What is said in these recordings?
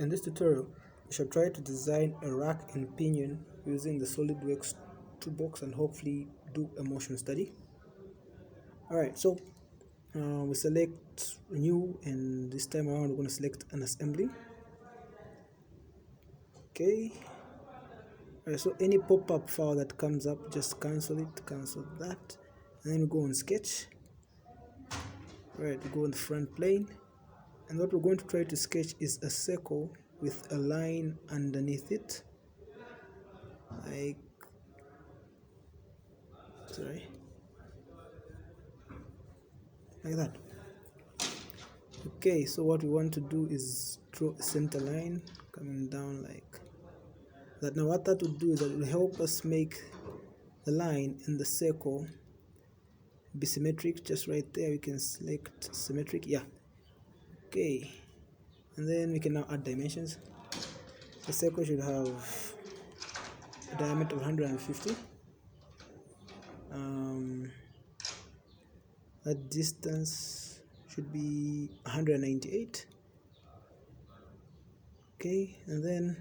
In this tutorial, we shall try to design a rack in Pinion using the Solidworks Toolbox and hopefully do a motion study. Alright, so we select new, and this time around we're going to select an assembly. Okay. Alright, so any pop-up file that comes up, just cancel it, cancel that, and then we go on sketch. Alright, we go on the front plane, and what we're going to try to sketch is a circle with a line underneath it, like that. Okay, so what we want to do is draw a center line coming down like that. Now what that would do is that it will help us make the line in the circle be symmetric. Just right there we can select symmetric, yeah. Okay, and then we can now add dimensions. The circle should have a diameter of 150. That distance should be 198. Okay, and then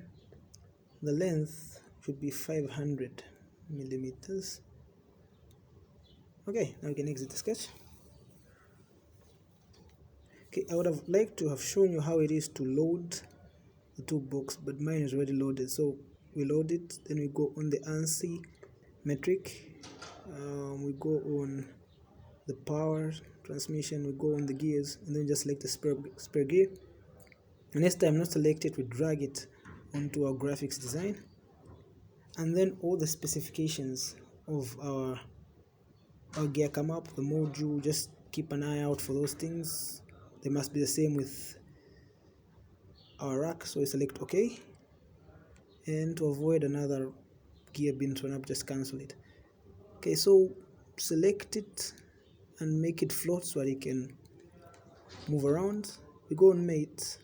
the length should be 500 millimeters. Okay, now we can exit the sketch. Okay, I would have liked to have shown you how it is to load the toolbox, but mine is already loaded. So we load it, then we go on the ANSI metric, we go on the power transmission, we go on the gears, and then just select the spare gear. And next time not select it, we drag it onto our graphics design, and then all the specifications of our gear come up. The module, just keep an eye out for those things. They must be the same with our rack, so we select OK, and to avoid another gear being thrown up, just cancel it. Okay, so select it and make it float so that it can move around. We go on mate,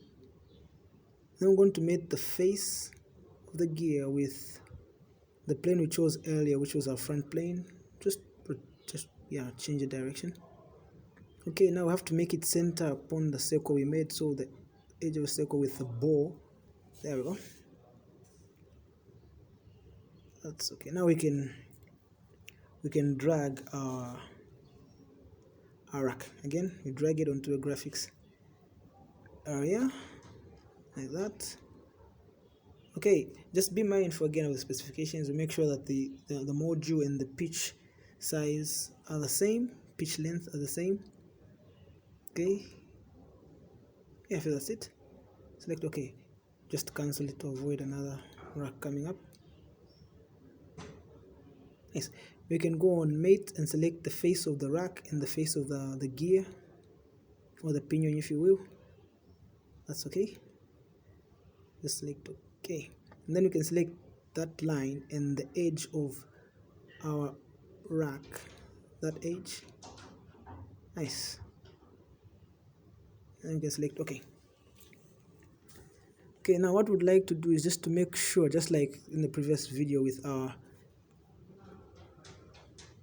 then we're going to mate the face of the gear with the plane we chose earlier, which was our front plane. Just change the direction. Okay, now we have to make it center upon the circle we made, so the edge of the circle with the ball. There we go. That's okay. Now we can drag our rack again. We drag it onto a graphics area like that. Okay, just be mindful again of the specifications. We make sure that the module and the pitch size are the same, pitch length are the same. Okay, yeah, so that's it. Select OK. Just cancel it to avoid another rack coming up. Yes, we can go on mate and select the face of the rack and the face of the gear, or the pinion if you will. That's okay. Just select OK, and then we can select that line and the edge of our rack, that edge. Nice. And you can select OK. Okay, now what we'd like to do is just to make sure, just like in the previous video with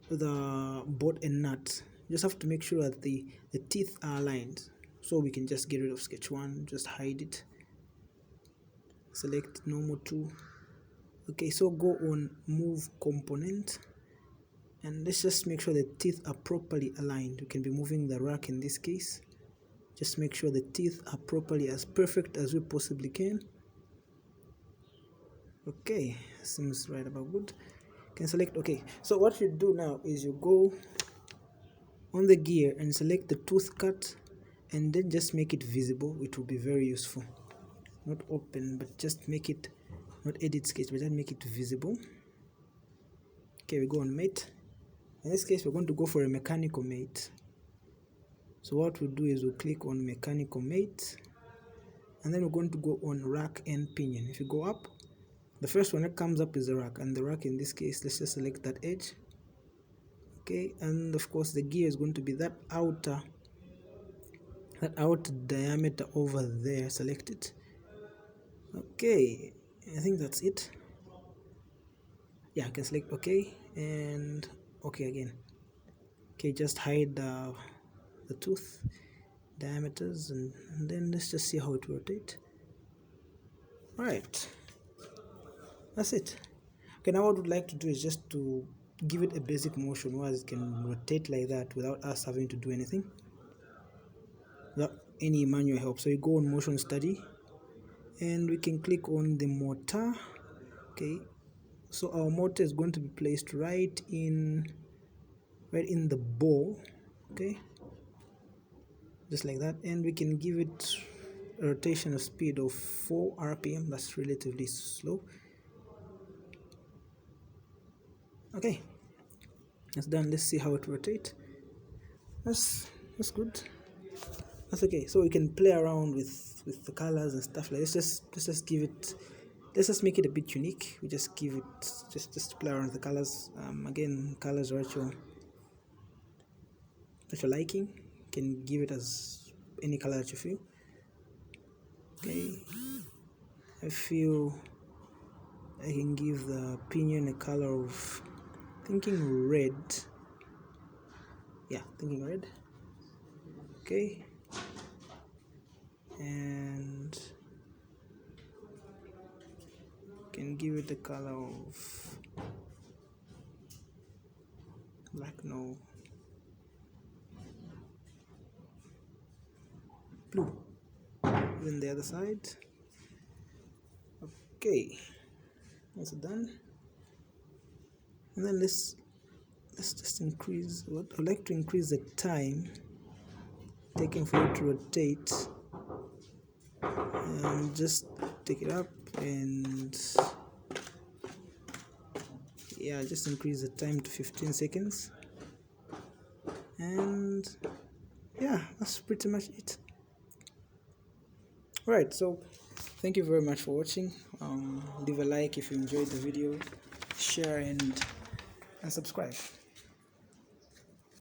the bolt and nut, just have to make sure that the teeth are aligned. So we can just get rid of sketch 1, just hide it, select normal 2. Okay, so go on move component, and let's just make sure the teeth are properly aligned. We can be moving the rack in this case. Just make sure the teeth are properly as perfect as we possibly can. Okay, seems right about good. Can select OK. So what you do now is you go on the gear and select the tooth cut, and then just make it visible. It will be very useful. Not open, but just make it, not edit sketch, but just make it visible. Okay, we go on mate. In this case, we're going to go for a mechanical mate. So what we'll do is we'll click on mechanical mate, and then we're going to go on rack and pinion. If you go up, the first one that comes up is the rack, and the rack in this case, let's just select that edge. Okay, and of course the gear is going to be that outer diameter over there. Select it. Okay, I think that's it. Yeah, I can select OK and OK again. Okay, just hide the tooth diameters, and then let's just see how it rotates. Right, that's it. Okay, now what we'd like to do is just to give it a basic motion where it can rotate like that without us having to do anything, without any manual help. So you go on motion study and we can click on the motor. Okay, so our motor is going to be placed right in the ball. Okay, just like that, and we can give it a rotational speed of 4 rpm. That's relatively slow. Okay, that's done. Let's see how it rotates. That's good. That's okay. So we can play around with the colors and stuff like this. Let's just give it, let's just make it a bit unique. We just give it, just play around with the colors. Again, colors are at your liking. You can give it as any color that you feel. Okay, I feel I can give the pinion a color of thinking red. Yeah, thinking red. Okay, and can give it a color of black, no, blue. Even the other side. Okay, that's done. And then let's just increase what I'd like to increase the time taken for it to rotate, and just take it up, and yeah, just increase the time to 15 seconds, and yeah, that's pretty much it. Right, so thank you very much for watching. Leave a like if you enjoyed the video, share and subscribe.